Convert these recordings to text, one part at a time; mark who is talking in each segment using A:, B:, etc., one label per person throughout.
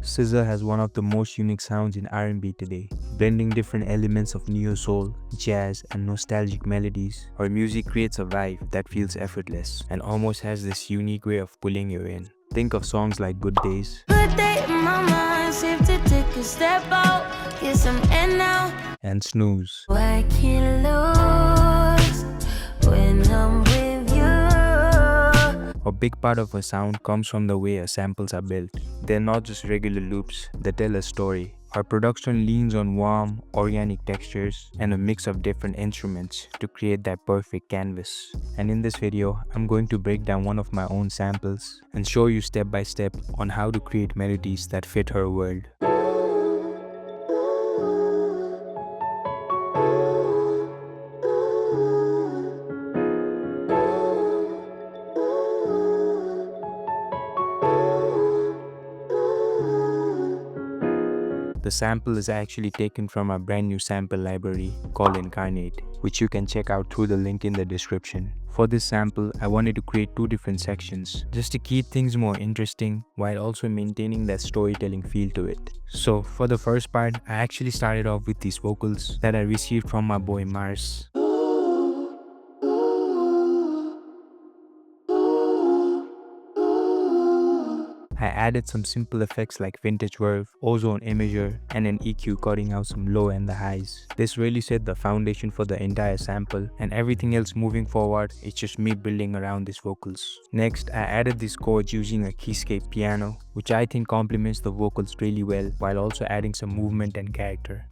A: SZA has one of the most unique sounds in R&B today, blending different elements of neo-soul, jazz, and nostalgic melodies. Her music creates a vibe that feels effortless and almost has this unique way of pulling you in. Think of songs like Good Days,
B: Good day in my mind, safe to take a step out, get some air now.
A: and Snooze.
B: I can't lose when I'm with you.
A: A big part of her sound comes from the way her samples are built. They're not just regular loops, they tell a story. Her production leans on warm, organic textures and a mix of different instruments to create that perfect canvas. And in this video, I'm going to break down one of my own samples and show you step by step on how to create melodies that fit her world. The sample is actually taken from a brand new sample library called INCARNATE, which you can check out through the link in the description. For this sample, I wanted to create two different sections just to keep things more interesting while also maintaining that storytelling feel to it. So for the first part, I actually started off with these vocals that I received from my boy Mars. I added some simple effects like vintage verve, ozone imager, and an EQ cutting out some low and the highs. This really set the foundation for the entire sample, and everything else moving forward is just me building around these vocals. Next, I added these chords using a keyscape piano, which I think complements the vocals really well while also adding some movement and character.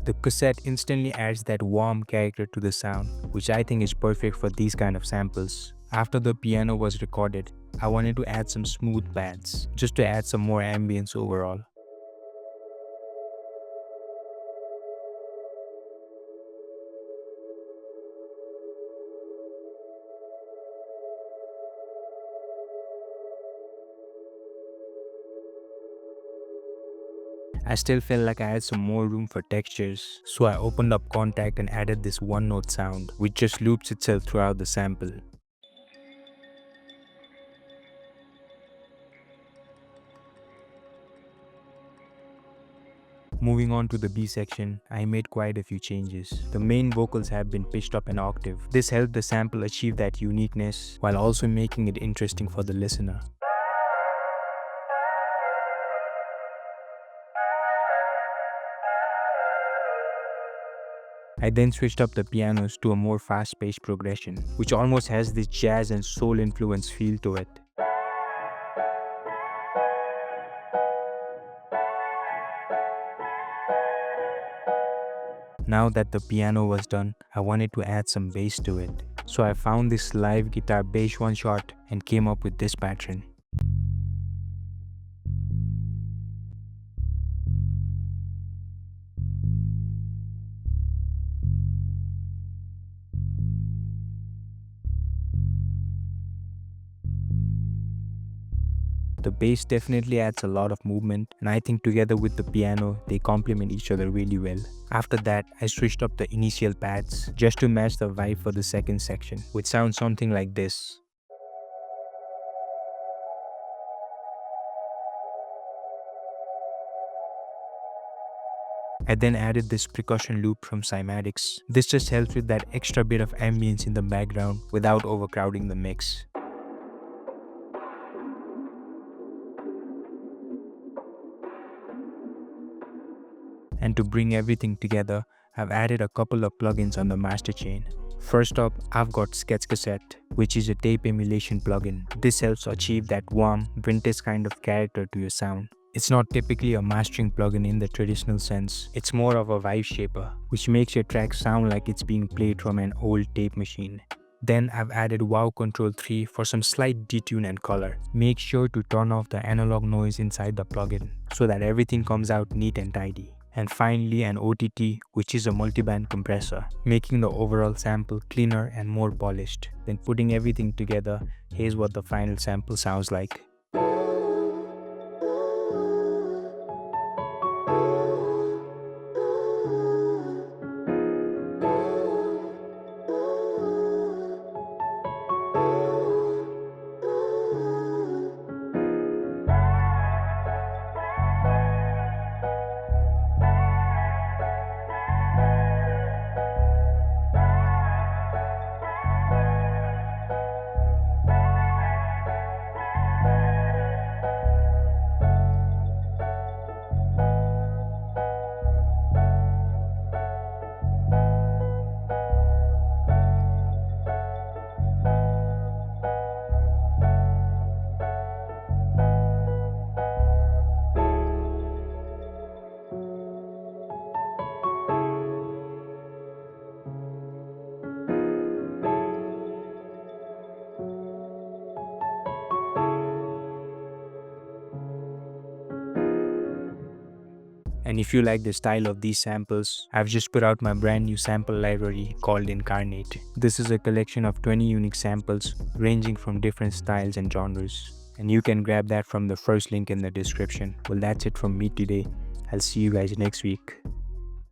A: The cassette instantly adds that warm character to the sound, which I think is perfect for these kind of samples. After the piano was recorded, I wanted to add some smooth pads, just to add some more ambience overall. I still felt like I had some more room for textures, so I opened up Contact and added this one note sound, which just loops itself throughout the sample. Moving on to the B section, I made quite a few changes. The main vocals have been pitched up an octave. This helped the sample achieve that uniqueness while also making it interesting for the listener. I then switched up the pianos to a more fast-paced progression, which almost has this jazz and soul influence feel to it. Now that the piano was done, I wanted to add some bass to it. So I found this live guitar bass one shot and came up with this pattern. The bass definitely adds a lot of movement, and I think together with the piano, they complement each other really well. After that, I switched up the initial pads just to match the vibe for the second section, which sounds something like this. I then added this percussion loop from Cymatics. This just helps with that extra bit of ambience in the background without overcrowding the mix. And to bring everything together, I've added a couple of plugins on the master chain. First up, I've got Sketch Cassette, which is a tape emulation plugin. This helps achieve that warm, vintage kind of character to your sound. It's not typically a mastering plugin in the traditional sense. It's more of a vibe shaper, which makes your track sound like it's being played from an old tape machine. Then I've added Wow Control 3 for some slight detune and color. Make sure to turn off the analog noise inside the plugin so that everything comes out neat and tidy. And finally an OTT, which is a multiband compressor, making the overall sample cleaner and more polished. Then putting everything together, here's what the final sample sounds like. And if you like the style of these samples, I've just put out my brand new sample library called INCARNATE. This is a collection of 20 unique samples ranging from different styles and genres. And you can grab that from the first link in the description. Well, that's it from me today. I'll see you guys next week.